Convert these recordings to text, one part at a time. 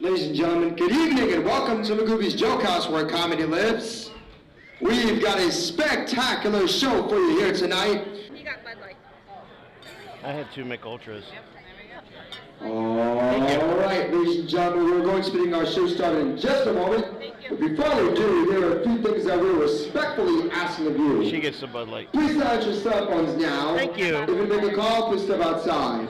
Ladies and gentlemen, good evening and welcome to Magooby's Joke House where comedy lives. We've got a spectacular show for you here tonight. You got Bud Light. I had 2 McUltras. Alright, ladies and gentlemen, we're going to be getting our show started in just a moment. But before we do, there are a few things that we're respectfully asking of you. She gets the Bud Light. Please silence your cell phones now. Thank you. If you make a call, please step outside.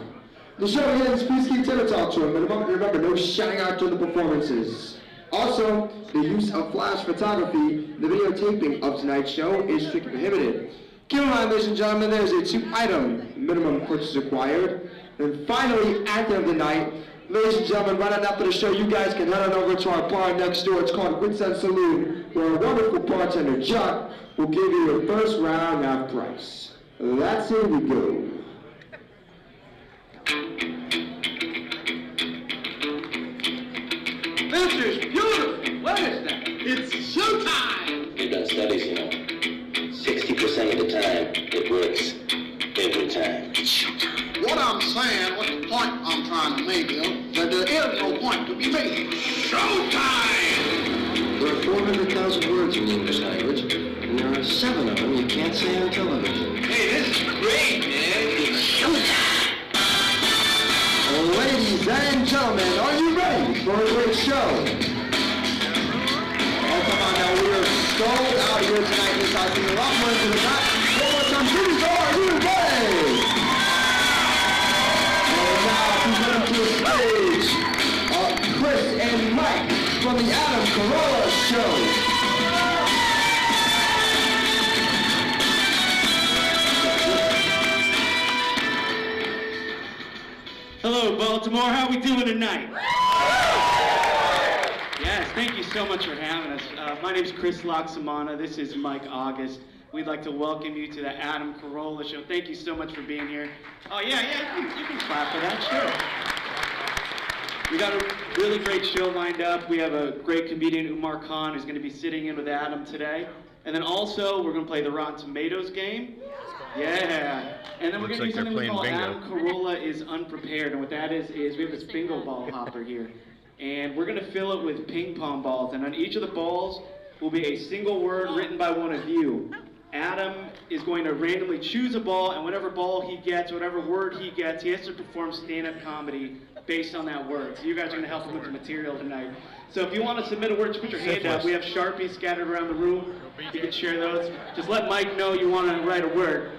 The show ends, please keep to talk to him. And remember, no shouting out during the performances. Also, the use of flash photography, the videotaping of tonight's show is strictly prohibited. Keep in mind, ladies and gentlemen, there's a 2-item minimum purchase required. And finally, at the end of the night, ladies and gentlemen, right after the show, you guys can head on over to our bar next door. It's called Vincent Saloon, where a wonderful bartender, Chuck, will give you your first round half price. That's here we go. This is beautiful. What is that? It's showtime. They've done studies, 60% of the time, it works every time. It's showtime. What I'm saying, what the point I'm trying to make is that there is no point to be made. Showtime! There are 400,000 words in the English language, and there are 7 of them you can't say on television. Hey, this is great, man. It's showtime. Ladies and gentlemen, are you ready for a great show? Oh, come on now, we are sold out here tonight. This house is a lot more into the top. One more time, please, are you ready? And now, present to the stage, Chris and Mike from the Adam Carolla Show. Hello, Baltimore. How we doing tonight? Yes, thank you so much for having us. My name is Chris Loxamana. This is Mike August. We'd like to welcome you to the Adam Carolla Show. Thank you so much for being here. Oh, yeah, you can clap for that, sure. We got a really great show lined up. We have a great comedian, Umar who's going to be sitting in with Adam today. And then also, we're going to play the Rotten Tomatoes game. Yeah. And then we're going to do something we call Adam Carolla is Unprepared. And what that is we have this bingo ball hopper here. And we're going to fill it with ping pong balls. And on each of the balls will be a single word written by one of you. Adam is going to randomly choose a ball, and whatever ball he gets, whatever word he gets, he has to perform stand-up comedy based on that word. So you guys are going to help him with the material tonight. So if you want to submit a word, just put your hand up. We have Sharpies scattered around the room. You can share those. Just let Mike know you want to write a word.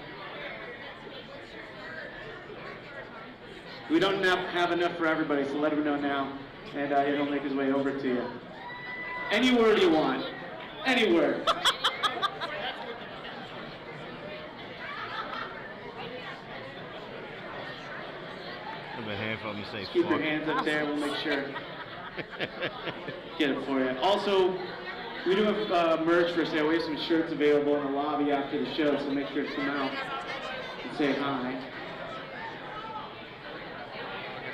We don't have enough for everybody, so let him know now, and he'll make his way over to you. Any word you want. Any word. Have a hand from you, say Just keep your hands up there, we'll make sure. Get it for you. Also, we do have merch for sale. We have some shirts available in the lobby after the show, so make sure to come out and say hi.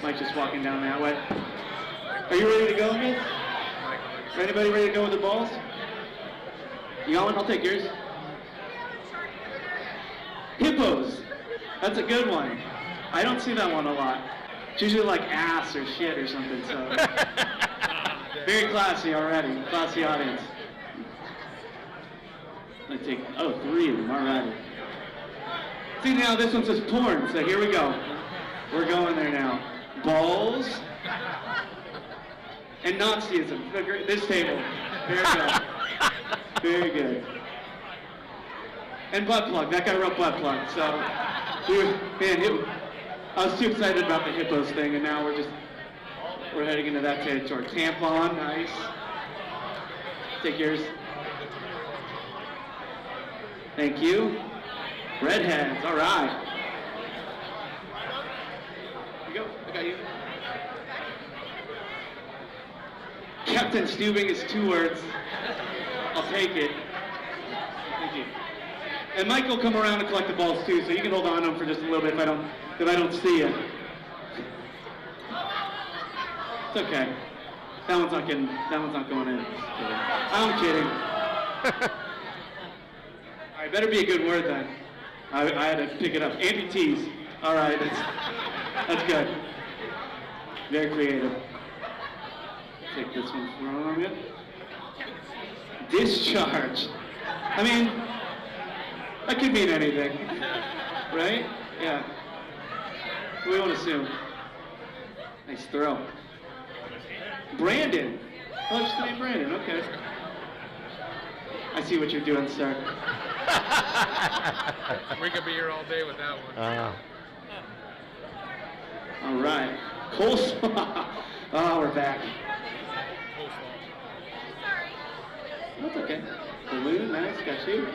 Mike's just walking down that way. Are you ready to go, miss? Anybody ready to go with the balls? You got one? I'll take yours. Hippos. That's a good one. I don't see that one a lot. It's usually like ass or shit or something, so. Very classy already. Classy audience. I take, 3 of them, alrighty. See now, this one says porn, so here we go. We're going there now. Balls and Nazism. This table. Very good. Very good. And butt plug. That guy wrote butt plug. So, I was too excited about the hippos thing, and now we're heading into that territory. Tampon, nice. Take yours. Thank you. Redheads. All right. Go. I got you. Captain Stubing is 2 words. I'll take it. Thank you. And Mike will come around and collect the balls too, so you can hold on to them for just a little bit if I don't see you. It's okay. That one's not going in. I'm kidding. All right, better be a good word then. I had to pick it up. Amputees. All right, that's good. Very creative. Take this one from you. Discharge. I mean, that could mean anything, right? Yeah. We won't assume. Nice throw. Brandon. Oh, just the name Brandon. Okay. I see what you're doing, sir. We could be here all day with that one. All right. Coleslaw. Oh, we're back. That's okay. Balloon, nice, got you.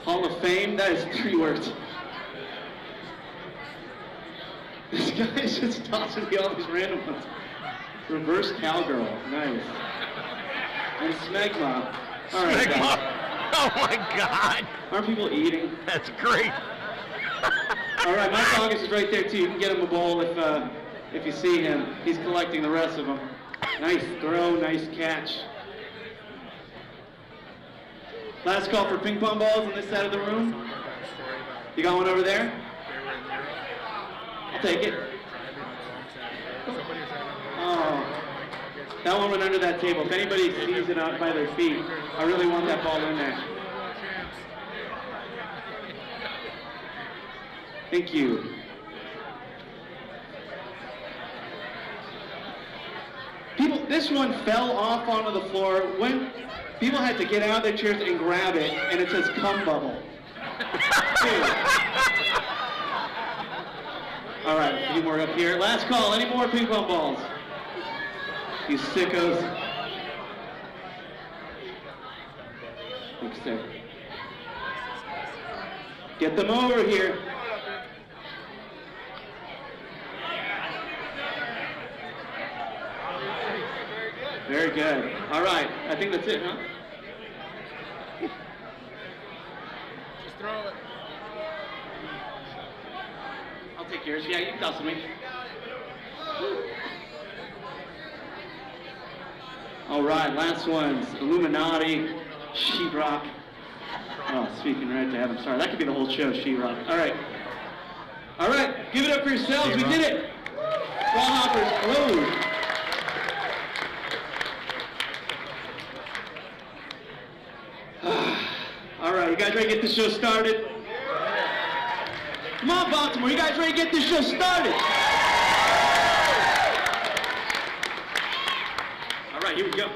Hall of Fame, that is 3 words. This guy is just tossing me all these random ones. Reverse cowgirl, nice. And smegma. All right, guys. Oh my God. Aren't people eating? That's great. All right, Mike August is right there too. You can get him a bowl if you see him. He's collecting the rest of them. Nice throw, nice catch. Last call for ping pong balls on this side of the room. You got one over there? I'll take it. Oh, that one went under that table. If anybody sees it out by their feet, I really want that ball in there. Thank you. People, this one fell off onto the floor when people had to get out of their chairs and grab it, and it says cum bubble. All right, a few more up here. Last call, any more ping pong balls? You sickos. Thanks, sir. Get them over here. Very good. All right, I think that's it, huh? Just throw it. I'll take yours. Yeah, you can toss me. All right, last ones. Illuminati, sheetrock. Oh, speaking right to heaven. Sorry, that could be the whole show, sheetrock. All right. All right, give it up for yourselves. We did it. Ball hoppers closed. All right, you guys ready to get this show started? Come on, Baltimore, you guys ready to get this show started? All right, here we go.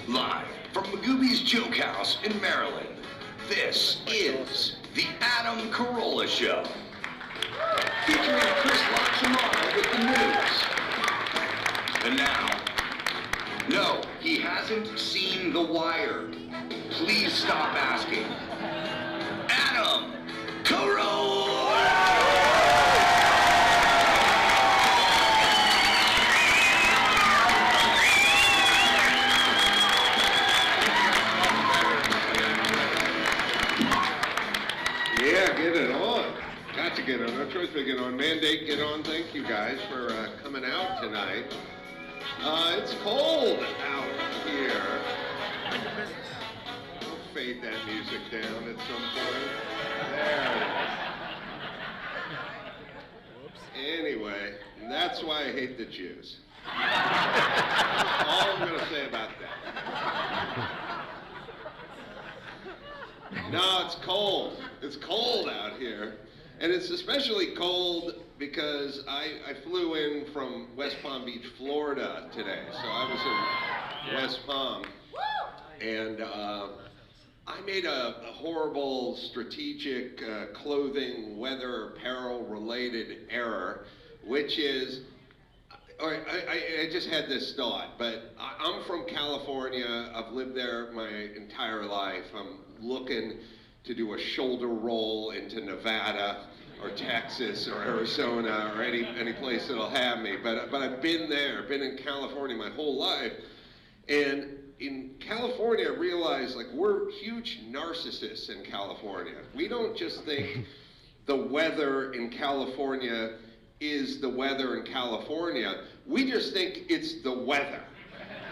Live from Magooby's Joke House in Maryland, this is the Adam Carolla Show. Featuring Chris Umar with the news. And now, no, he hasn't seen The Wire. Please stop asking. Adam Carolla! Yeah, get it on. Got to get on. No choice but get on. Mandate, get on. Thank you guys for coming out tonight. It's cold out here. We'll fade that music down at some point. There it is. Anyway, that's why I hate the Jews. All I'm going to say about that. No, it's cold. It's cold out here. And it's especially cold because I flew in from West Palm Beach, Florida today. So I was in West Palm. And I made a horrible strategic clothing, weather, apparel related error, which is, all right, I just had this thought, but I'm from California. I've lived there my entire life. I'm looking to do a shoulder roll into Nevada or Texas or Arizona or any place that'll have me. But I've been there, been in California my whole life. And in California, I realized like we're huge narcissists in California. We don't just think the weather in California is the weather in California. We just think it's the weather.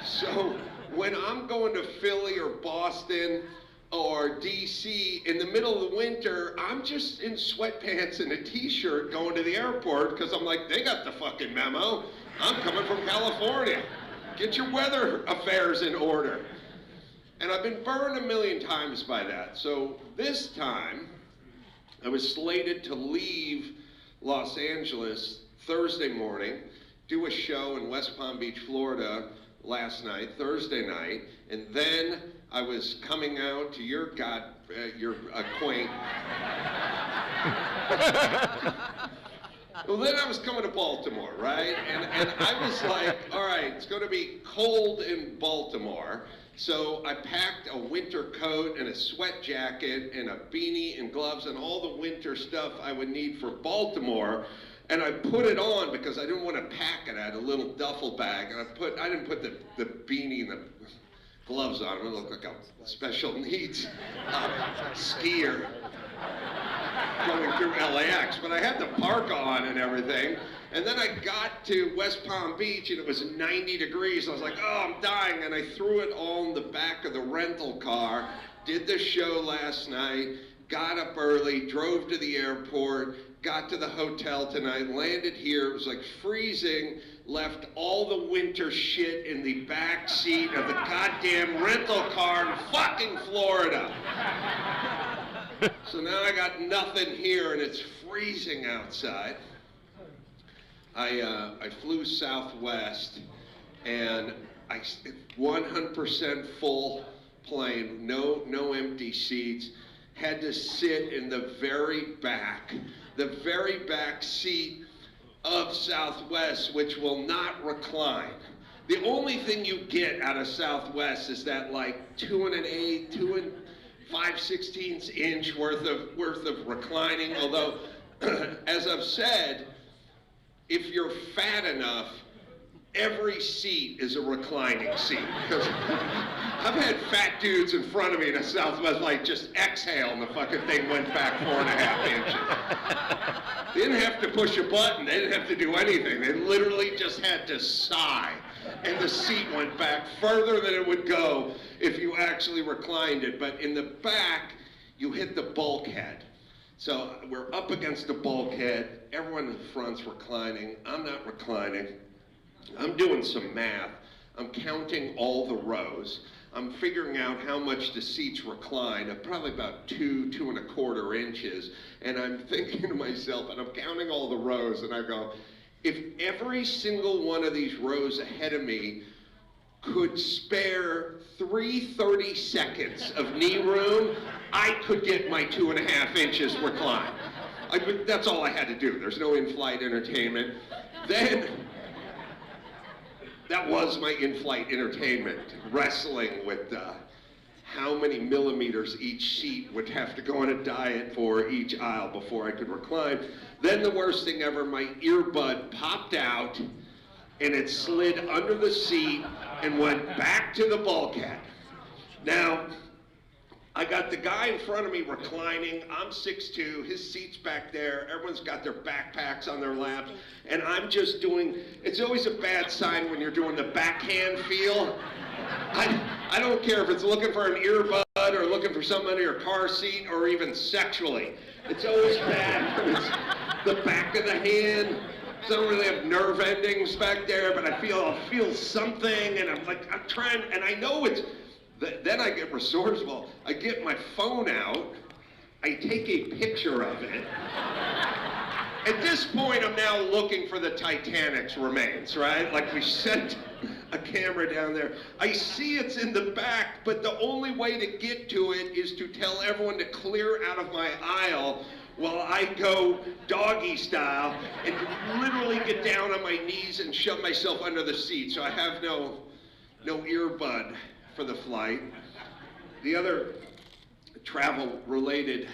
So when I'm going to Philly or Boston, or DC in the middle of the winter, I'm just in sweatpants and a t-shirt going to the airport because I'm like, they got the fucking memo. I'm coming from California. Get your weather affairs in order. And I've been burned a million times by that. So this time, I was slated to leave Los Angeles Thursday morning, do a show in West Palm Beach, Florida last night, Thursday night, and then I was coming out to your quaint. Well, then I was coming to Baltimore, right? And I was like, all right, it's going to be cold in Baltimore. So I packed a winter coat and a sweat jacket and a beanie and gloves and all the winter stuff I would need for Baltimore. And I put it on because I didn't want to pack it. I had a little duffel bag, and I didn't put the beanie and the gloves on. I looked like a special needs skier going through LAX. But I had the parka on and everything. And then I got to West Palm Beach, and it was 90 degrees. I was like, oh, I'm dying. And I threw it all in the back of the rental car, did the show last night, got up early, drove to the airport, got to the hotel tonight, landed here. It was like freezing, left all the winter shit in the back seat of the goddamn rental car in fucking Florida. So now I got nothing here and it's freezing outside. I flew Southwest and 100% full plane, no empty seats. Had to sit in the very back seat of Southwest, which will not recline. The only thing you get out of Southwest is that like 2 and 5/16 inch worth of reclining. Although, as I've said, if you're fat enough, every seat is a reclining seat. Because I've had fat dudes in front of me in a Southwest, like, just exhale, and the fucking thing went back 4.5 inches. They didn't have to push a button. They didn't have to do anything. They literally just had to sigh, and the seat went back further than it would go if you actually reclined it. But in the back, you hit the bulkhead. So we're up against the bulkhead. Everyone in the front's reclining. I'm not reclining. I'm doing some math. I'm counting all the rows. I'm figuring out how much the seats recline, probably about 2.25 inches. And I'm thinking to myself, and I'm counting all the rows, and I go, if every single one of these rows ahead of me could spare 30 seconds of knee room, I could get my 2.5 inches recline. That's all I had to do. There's no in-flight entertainment. Then, that was my in-flight entertainment, wrestling with how many millimeters each seat would have to go on a diet for each aisle before I could recline. Then the worst thing ever, my earbud popped out and it slid under the seat and went back to the bulkhead. Now, I got the guy in front of me reclining. I'm 6'2", his seat's back there. Everyone's got their backpacks on their laps. And I'm just doing, it's always a bad sign when you're doing the backhand feel. I don't care if it's looking for an earbud or looking for something under your car seat or even sexually. It's always bad when it's the back of the hand. I don't really have nerve endings back there, but I'll feel something, and I'm trying, and I know it's, then I get resourceful. I get my phone out, I take a picture of it. At this point, I'm now looking for the Titanic's remains, right? Like, we sent a camera down there. I see it's in the back, but the only way to get to it is to tell everyone to clear out of my aisle while I go doggy style and literally get down on my knees and shove myself under the seat. So I have no earbud for the flight. The other travel-related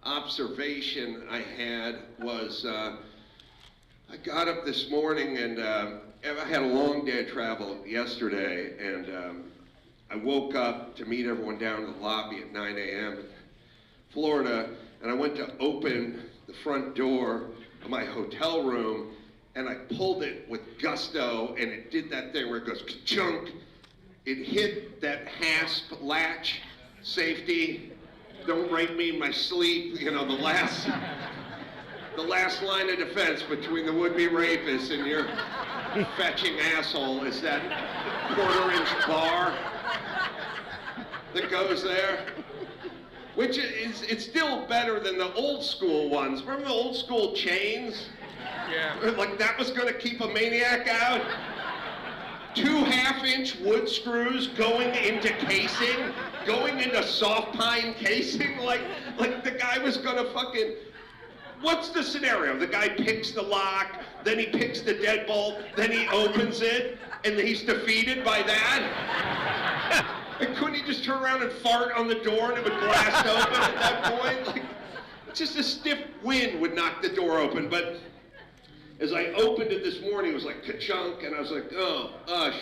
observation I had was I got up this morning and I had a long day of travel yesterday, and I woke up to meet everyone down in the lobby at 9 a.m. in Florida, and I went to open the front door of my hotel room, and I pulled it with gusto, and it did that thing where it goes ka-chunk. It hit that hasp latch safety, don't rape me in my sleep, you know, the last line of defense between the would-be rapist and your fetching asshole is that quarter-inch bar that goes there. Which is, it's still better than the old school ones. Remember the old school chains? Yeah. Like that was gonna keep a maniac out? 2 half-inch wood screws going into casing, going into soft pine casing, like the guy was gonna fucking, what's the scenario? The guy picks the lock, then he picks the deadbolt, then he opens it, and he's defeated by that? And couldn't he just turn around and fart on the door and it would blast open at that point? Like, just a stiff wind would knock the door open. But as I opened it this morning, it was like ka-chunk, and I was like, oh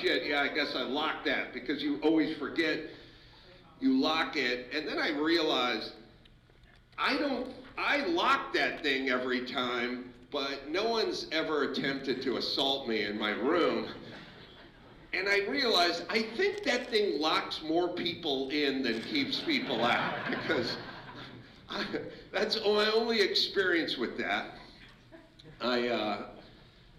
shit, yeah, I guess I locked that, because you always forget you lock it. And then I realized I lock that thing every time, but no one's ever attempted to assault me in my room. And I realized, I think that thing locks more people in than keeps people out, because that's my only experience with that. I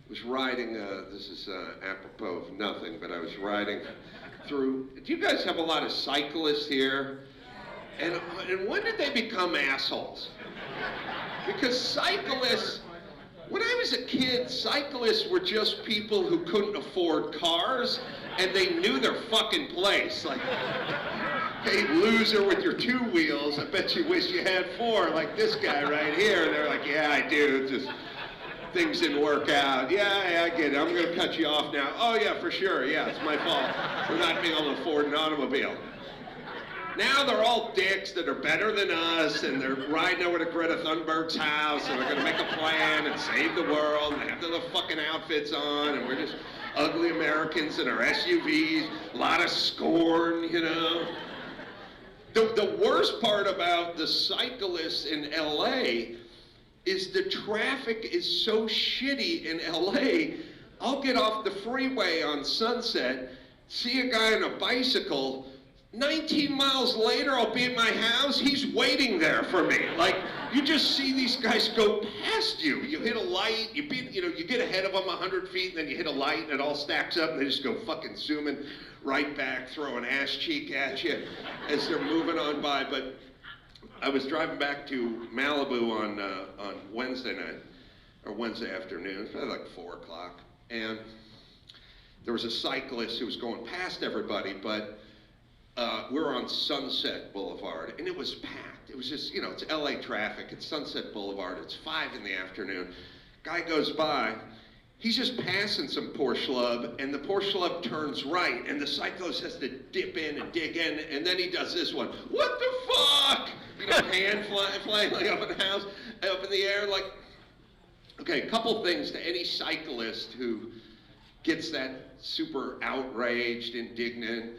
was riding, this is apropos of nothing, but I was riding through, do you guys have a lot of cyclists here? And when did they become assholes? Because cyclists, when I was a kid, cyclists were just people who couldn't afford cars, and they knew their fucking place. Like, hey, loser with your 2 wheels, I bet you wish you had 4, like this guy right here. And they're like, yeah, I do, just things didn't work out. Yeah, I get it, I'm gonna cut you off now. Oh yeah, for sure, yeah, it's my fault for not being able to afford an automobile. Now they're all dicks that are better than us, and they're riding over to Greta Thunberg's house, and they're gonna make a plan and save the world, and they have their little fucking outfits on, and we're just ugly Americans in our SUVs, a lot of scorn, you know. The worst part about the cyclists in LA is the traffic is so shitty in LA. I'll get off the freeway on Sunset, see a guy on a bicycle, 19 miles later, I'll be at my house, he's waiting there for me. Like, you just see these guys go past you. You hit a light, you get ahead of them 100 feet, and then you hit a light, and it all stacks up, and they just go fucking zooming right back, throw an ass cheek at you as they're moving on by. But I was driving back to Malibu on Wednesday night, or Wednesday afternoon, it was probably like 4 o'clock, and there was a cyclist who was going past everybody, but we're on Sunset Boulevard, and it was packed. It was just, you know, it's LA traffic, it's Sunset Boulevard, it's 5 in the afternoon. Guy goes by, he's just passing some poor schlub, and the poor schlub turns right, and the cyclist has to dip in and dig in, and then he does this one. What the fuck? You know, hand flying like up in the house, up in the air, like, okay, a couple things to any cyclist who gets that super outraged, indignant,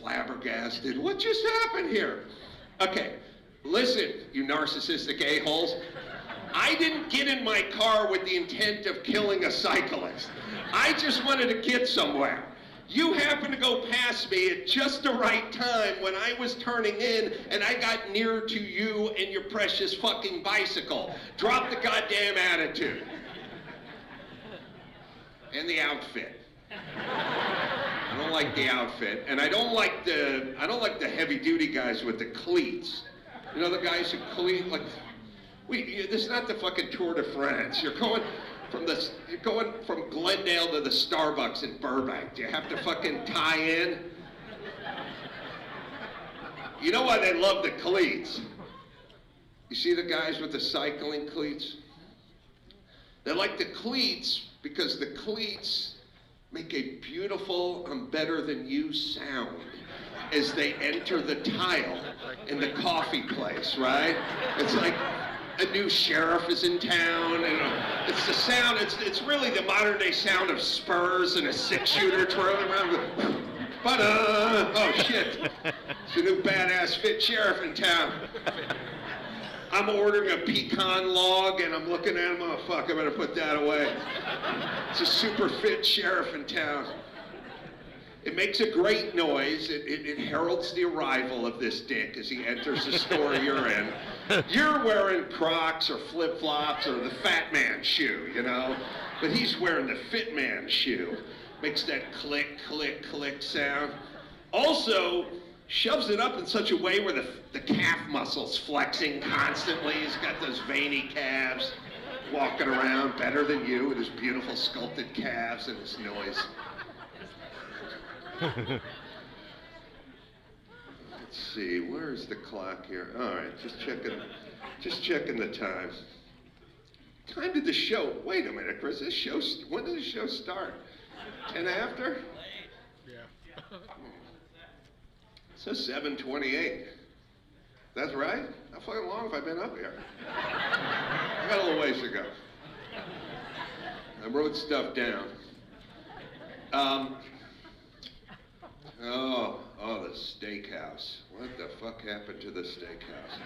flabbergasted. What just happened here? Okay, listen, you narcissistic a-holes. I didn't get in my car with the intent of killing a cyclist. I just wanted to get somewhere. You happened to go past me at just the right time when I was turning in, and I got near to you and your precious fucking bicycle. Drop the goddamn attitude. And the outfit. I don't like the outfit, and I don't like the heavy-duty guys with the cleats. You know, the guys who cleat, like, this is not the fucking Tour de France. You're going from Glendale to the Starbucks in Burbank. Do you have to fucking tie in? You know why they love the cleats? You see the guys with the cycling cleats? They like the cleats because the cleats make a beautiful "I'm better than you" sound as they enter the tile in the coffee place, right? It's like a new sheriff is in town, and it's the sound, it's really the modern day sound of Spurs and a 6-shooter twirling around. But oh shit, it's a new badass fit sheriff in town. I'm ordering a pecan log, and I'm looking at him, oh fuck, I better put that away. It's a super fit sheriff in town. It makes a great noise. It heralds the arrival of this dick as he enters the store you're in. You're wearing Crocs or flip-flops or the fat man shoe, you know? But he's wearing the fit man shoe. Makes that click, click, click sound. Also, shoves it up in such a way where the calf muscle's flexing constantly. He's got those veiny calves walking around better than you with his beautiful sculpted calves and his noise. Let's see, where's the clock here? All right, just checking the time. Time did the show? Wait a minute, Chris. When did the show start? 10 after? Yeah. It says 7:28. That's right? How fucking long have I been up here? I got a little ways to go. I wrote stuff down. Oh, the Steakhouse. What the fuck happened to the Steakhouse?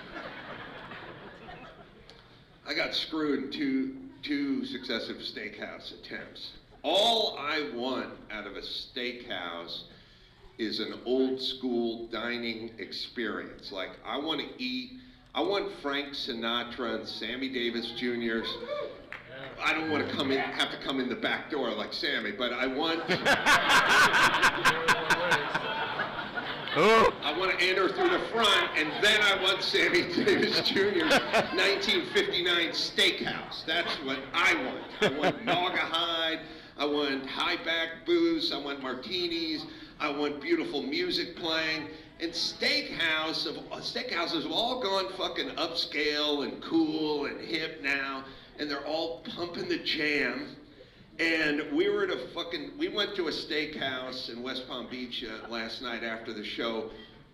I got screwed in two successive Steakhouse attempts. All I want out of a steakhouse is an old school dining experience. Like, I want Frank Sinatra and Sammy Davis Jr.'s. I don't want to have to come in the back door like Sammy, but I want I want to enter through the front, and then I want Sammy Davis Jr.'s 1959 Steakhouse. That's what I want. I want Naugahyde, I want high back booze, I want martinis, I want beautiful music playing. And steakhouses have all gone fucking upscale and cool and hip now, and they're all pumping the jam. And we went to a steakhouse in West Palm Beach last night after the show,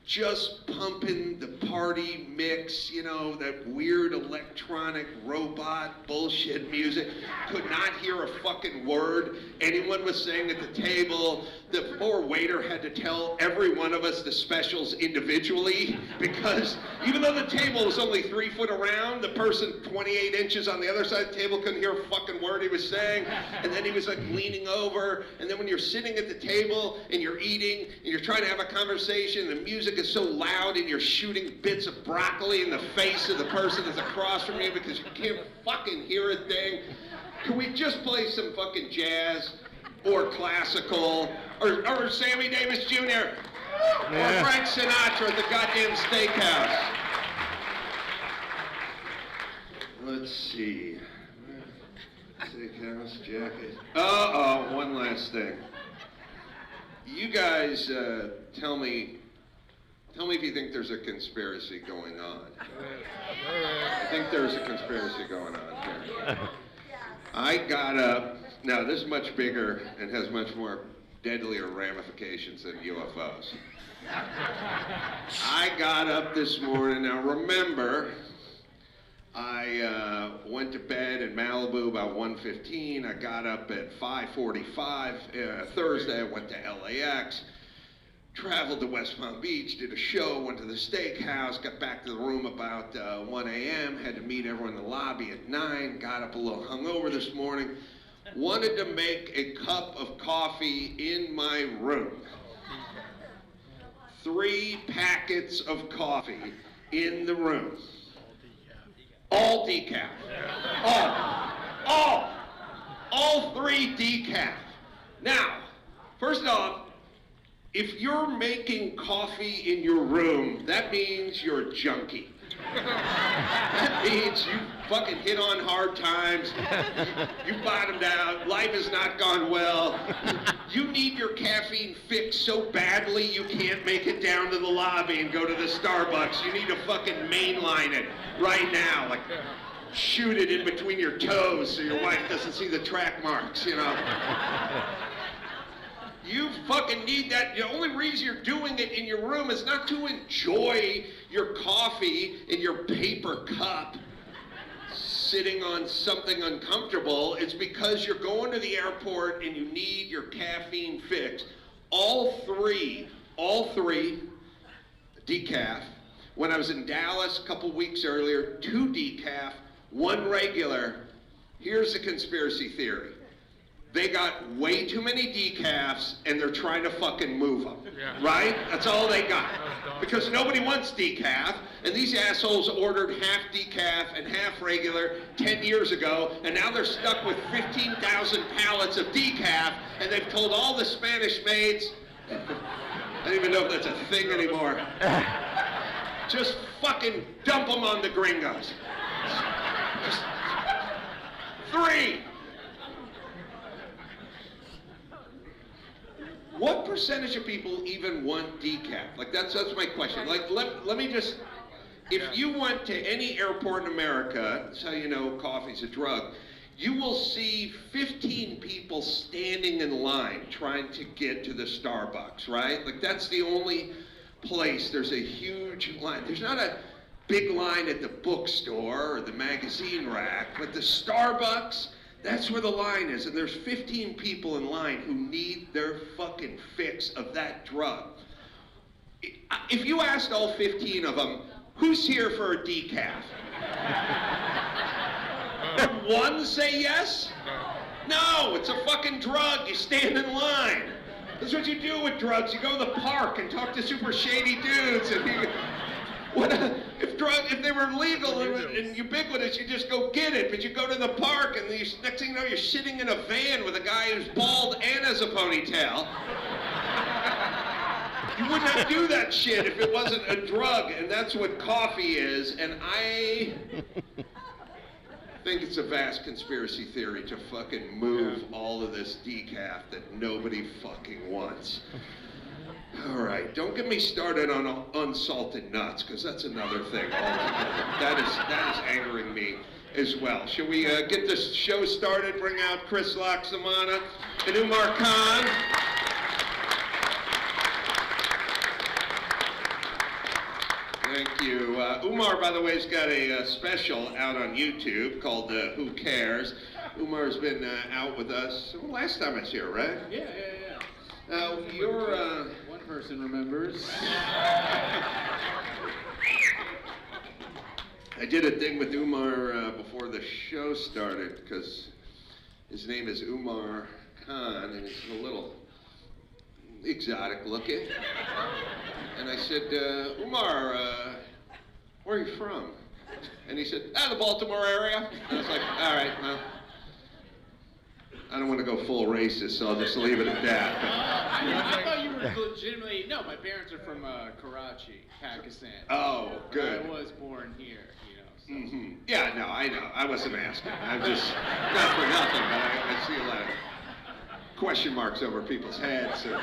just pumping the party mix, you know, that weird electronic robot bullshit music. Could not hear a fucking word anyone was saying at the table. The poor waiter had to tell every one of us the specials individually, because even though the table was only 3 foot around, the person 28 inches on the other side of the table couldn't hear a fucking word he was saying. And then he was like leaning over, and then when you're sitting at the table and you're eating and you're trying to have a conversation, the music is so loud and you're shooting bits of broccoli in the face of the person that's across from you because you can't fucking hear a thing. Can we just play some fucking jazz or classical or Sammy Davis Jr. or Frank Sinatra at the goddamn Steakhouse? Let's see. Steakhouse jacket. One last thing. You guys tell me if you think there's a conspiracy going on. I think there's a conspiracy going on here. I got up. Now, this is much bigger and has much more deadlier ramifications than UFOs. I got up this morning. Now, remember, I went to bed in Malibu about 1:15. I got up at 5:45. Thursday, I went to LAX. Traveled to West Palm Beach, did a show, went to the Steakhouse, got back to the room about 1 a.m., had to meet everyone in the lobby at 9, got up a little hungover this morning, wanted to make a cup of coffee in my room. 3 packets of coffee in the room. All decaf. All 3 decaf. Now, first off, if you're making coffee in your room, that means you're a junkie. That means you fucking hit on hard times, you bottomed out, life has not gone well, you need your caffeine fix so badly you can't make it down to the lobby and go to the Starbucks. You need to fucking mainline it right now, like shoot it in between your toes so your wife doesn't see the track marks, you know. You fucking need that. The only reason you're doing it in your room is not to enjoy your coffee in your paper cup sitting on something uncomfortable. It's because you're going to the airport and you need your caffeine fix. All three decaf. When I was in Dallas a couple weeks earlier, 2 decaf, 1 regular. Here's the conspiracy theory. they got way too many decafs and they're trying to fucking move them. Yeah. Right? That's all they got. Because nobody wants decaf, and these assholes ordered half decaf and half regular 10 years ago, and now they're stuck with 15,000 pallets of decaf, and they've told all the Spanish maids, I don't even know if that's a thing anymore, just fucking dump them on the gringos. Just 3. What percentage of people even want decaf? Like that's my question. Like let me just, if you went to any airport in America, that's how you know coffee's a drug, you will see 15 people standing in line trying to get to the Starbucks, right? Like that's the only place there's a huge line. There's not a big line at the bookstore or the magazine rack, but the Starbucks, that's where the line is, and there's 15 people in line who need their fucking fix of that drug. If you asked all 15 of them, who's here for a decaf? Would one say yes? No, it's a fucking drug. You stand in line. That's what you do with drugs. You go to the park and talk to super shady dudes, and if they were legal and ubiquitous, you just go get it. But you go to the park, and next thing you know, you're sitting in a van with a guy who's bald and has a ponytail. You would not do that shit if it wasn't a drug, and that's what coffee is. And I think it's a vast conspiracy theory to fucking move all of this decaf that nobody fucking wants. All right, don't get me started on unsalted nuts, because that's another thing altogether. That is angering me as well. Shall we get this show started? Bring out Chris Loxamana and Umar Khan. Thank you. Umar, by the way, has got a special out on YouTube called Who Cares? Umar's been out with us last time I was here, right? Yeah. You're one person remembers. I did a thing with Umar before the show started because his name is Umar Khan and he's a little exotic looking. And I said, Umar, where are you from? And he said, the Baltimore area. I was like, all right, well, I don't want to go full racist, so I'll just leave it at that. I thought you were legitimately, no, my parents are from Karachi, Pakistan. Oh, good. I was born here, you know. So. Mm-hmm. Yeah, no, I know. I wasn't asking. I'm just, not for nothing, but I see a lot of question marks over people's heads, so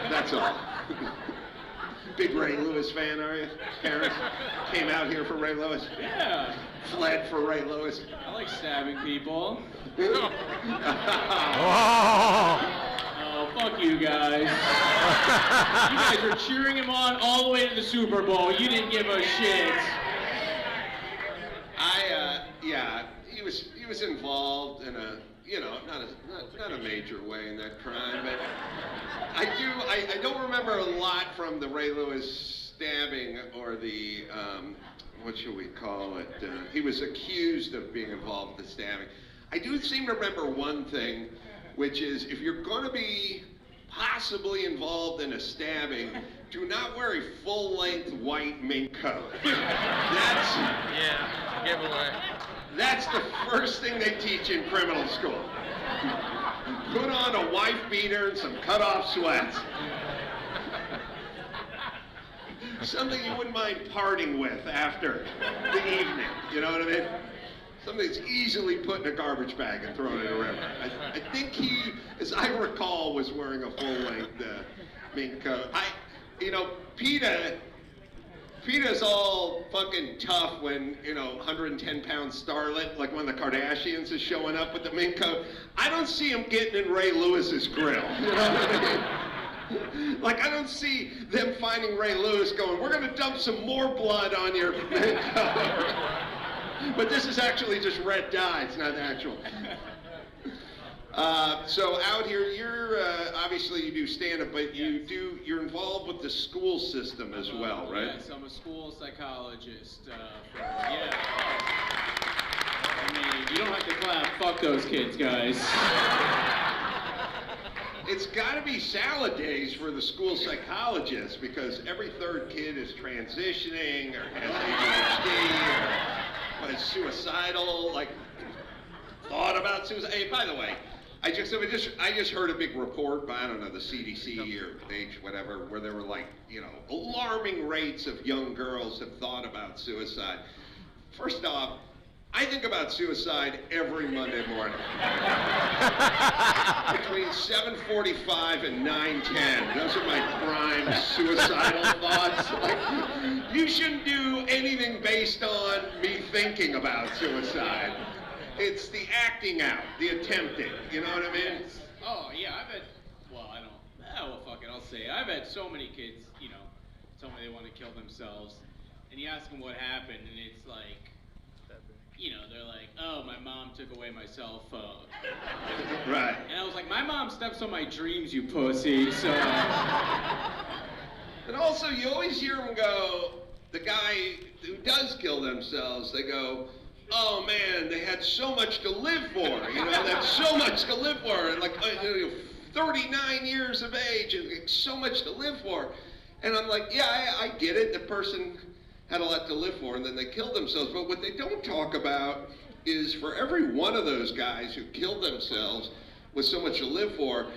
that's all. Big Ray Lewis fan, are you? Parents came out here for Ray Lewis? Yeah. Fled for Ray Lewis? I like stabbing people. Oh. Oh, fuck you guys. You guys are cheering him on all the way to the Super Bowl. You didn't give a shit. Yeah, he was involved in a, you know, not a major way in that crime, but I don't remember a lot from the Ray Lewis stabbing or the, what should we call it? He was accused of being involved in the stabbing. I do seem to remember one thing, which is if you're going to be possibly involved in a stabbing, do not wear a full-length white mink coat. Yeah, giveaway. That's the first thing they teach in criminal school. Put on a wife beater and some cut-off sweats. Something you wouldn't mind parting with after the evening, you know what I mean? Something that's easily put in a garbage bag and thrown in a river. I think he, as I recall, was wearing a full-length mink coat. You know, PETA's all fucking tough when, you know, 110-pound starlet, like one of the Kardashians is showing up with the mink coat. I don't see him getting in Ray Lewis's grill. You know what I mean? Like, I don't see them finding Ray Lewis going, we're going to dump some more blood on your mink coat. But this is actually just red dye, it's not actual. So out here, you're obviously you do stand-up, but you're involved with the school system as well, right? Yes, I'm a school psychologist. I mean, you don't have to clap. Fuck those kids, guys. It's got to be salad days for the school psychologists because every third kid is transitioning or has ADHD or is suicidal, like thought about suicide. Hey, by the way, I just heard a big report by, I don't know, the CDC or H, whatever, where there were like, you know, alarming rates of young girls have thought about suicide. First off, I think about suicide every Monday morning. Between 7:45 and 9:10. Those are my prime suicidal thoughts. Like, you shouldn't do anything based on me thinking about suicide. It's the acting out, the attempting, you know what I mean? Oh, yeah, I've had, well, I don't, well, fuck it, I'll say it. I've had so many kids, you know, tell me they want to kill themselves. And you ask them what happened, and it's like, you know, they're like, oh, my mom took away my cell phone. Right. And I was like, my mom steps on my dreams, you pussy, so. And also, you always hear them go, the guy who does kill themselves, they go, oh man, they had so much to live for, you know, they had so much to live for, and like, 39 years of age, and so much to live for. And I'm like, yeah, I get it, the person had a lot to live for, and then they killed themselves. But what they don't talk about is for every one of those guys who killed themselves with so much to live for,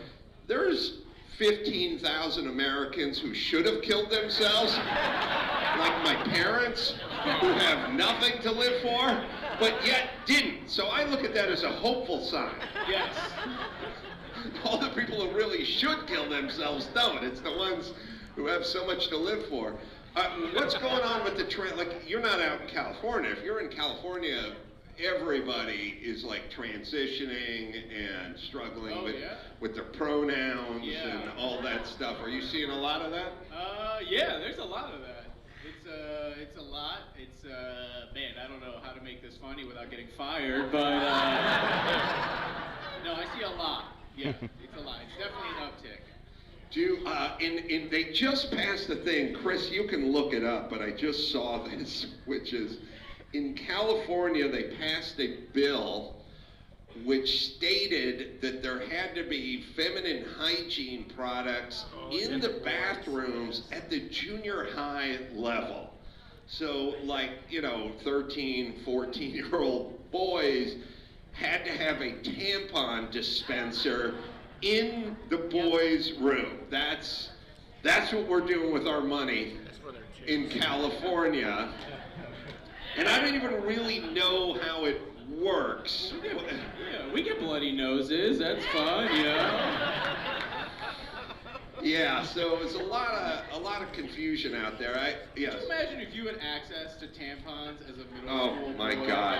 there's 15,000 Americans who should have killed themselves, like my parents, who have nothing to live for, but yet didn't. So I look at that as a hopeful sign. Yes. All the people who really should kill themselves don't. It's the ones who have so much to live for. What's going on with the trend? Like, you're not out in California. If you're in California, everybody is like transitioning and struggling with their pronouns and all that stuff. Are you seeing a lot of that? Yeah, there's a lot of that. It's a lot. It's man, I don't know how to make this funny without getting fired, but no, I see a lot. Yeah, it's a lot. It's definitely an uptick. They just passed the thing, Chris, you can look it up, but I just saw this, which is, in California, they passed a bill which stated that there had to be feminine hygiene products in the bathrooms at the junior high level. So, like, you know, 13, 14-year-old boys had to have a tampon dispenser in the boys' room. That's what we're doing with our money in California. And I don't even really know how it works. We get bloody noses. That's fun, Yeah, so there's a lot of confusion out there. Can you imagine if you had access to tampons as a middle school boy? Oh my God.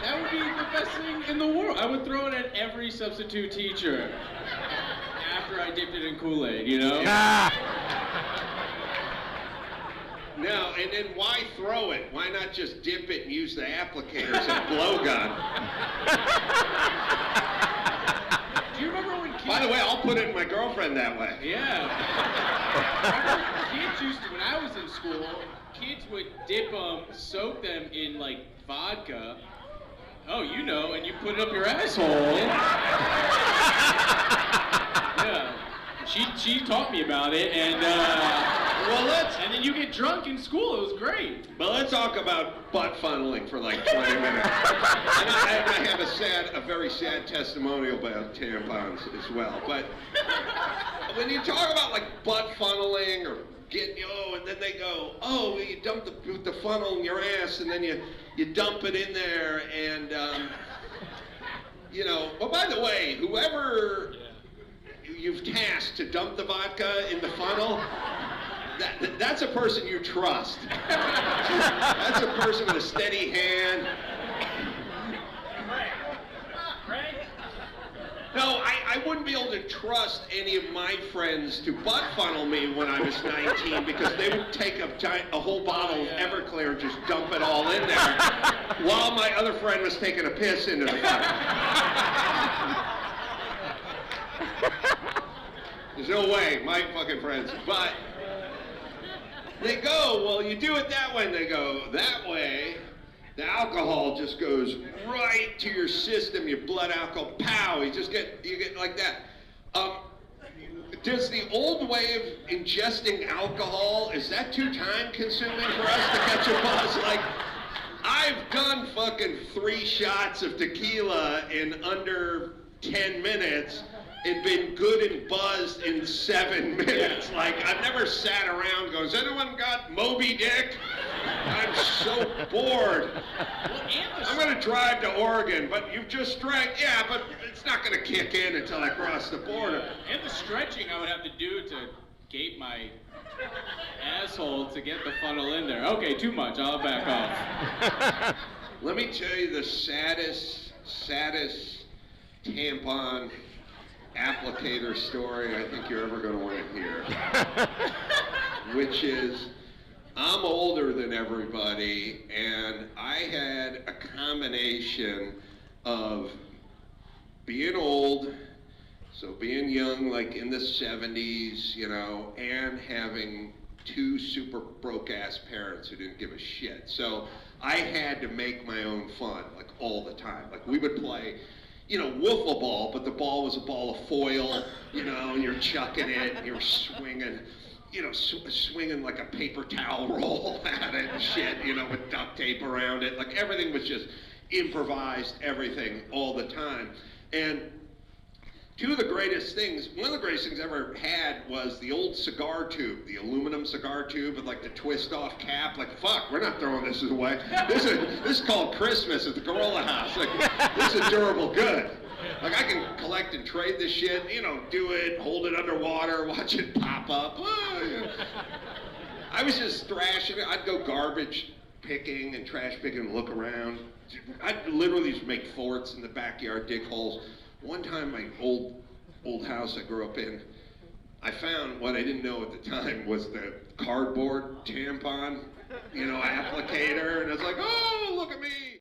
That would be the best thing in the world. I would throw it at every substitute teacher after I dipped it in Kool-Aid, you know? No, and then why throw it? Why not just dip it and use the applicator as a blowgun? Do you remember when kids... By the way, I'll put it in my girlfriend that way. Yeah. Remember, kids used to, when I was in school, kids would dip them, soak them in, like, vodka. Oh, you know, and you put it up your asshole. Yeah. She taught me about it, and, and then you get drunk in school. It was great. But let's talk about butt funneling for like 20 minutes. And I have a very sad testimonial about tampons as well. But when you talk about like butt funneling or and then they go, oh, you dump the funnel in your ass, and then you dump it in there, and you know. But by the way, whoever you've tasked to dump the vodka in the funnel, that's a person you trust. That's a person with a steady hand. No, I wouldn't be able to trust any of my friends to butt funnel me when I was 19 because they would take a whole bottle of Everclear and just dump it all in there while my other friend was taking a piss into the funnel. There's no way, my fucking friends. But they go, well, you do it that way, and they go, that way. The alcohol just goes right to your system, your blood alcohol, pow, you get like that. Does the old way of ingesting alcohol, is that too time consuming for us to catch a buzz? Like, I've done fucking 3 shots of tequila in under 10 minutes and been good and buzzed in 7 minutes. Like, I've never sat around going, has anyone got Moby Dick? I'm so bored. I'm gonna drive to Oregon, but you've just drank, yeah, but it's not gonna kick in until I cross the border. And the stretching I would have to do to gape my asshole to get the funnel in there. Okay, too much, I'll back off. Let me tell you the saddest tampon applicator story I think you're ever gonna want to hear. Which is, I'm older than everybody, and I had a combination of being old, so being young, like in the 70s, you know, and having 2 super broke-ass parents who didn't give a shit. So I had to make my own fun, like all the time. Like we would play, you know, wiffle ball, but the ball was a ball of foil, you know, and you're chucking it, and you're swinging, you know, swinging like a paper towel roll at it and shit, you know, with duct tape around it. Like everything was just improvised, everything, all the time. And 2 of the greatest things, one of the greatest things I ever had was the old cigar tube, the aluminum cigar tube with like the twist off cap. Like, fuck, we're not throwing this away. This is called Christmas at the Carolla house. Like, this is durable good. Like, I can collect and trade this shit, you know, do it, hold it underwater, watch it pop up. I was just thrashing it. I'd go garbage picking and trash picking and look around. I'd literally just make forts in the backyard, dig holes. One time, my old house I grew up in, I found what I didn't know at the time was the cardboard tampon, you know, applicator, and I was like, oh, look at me.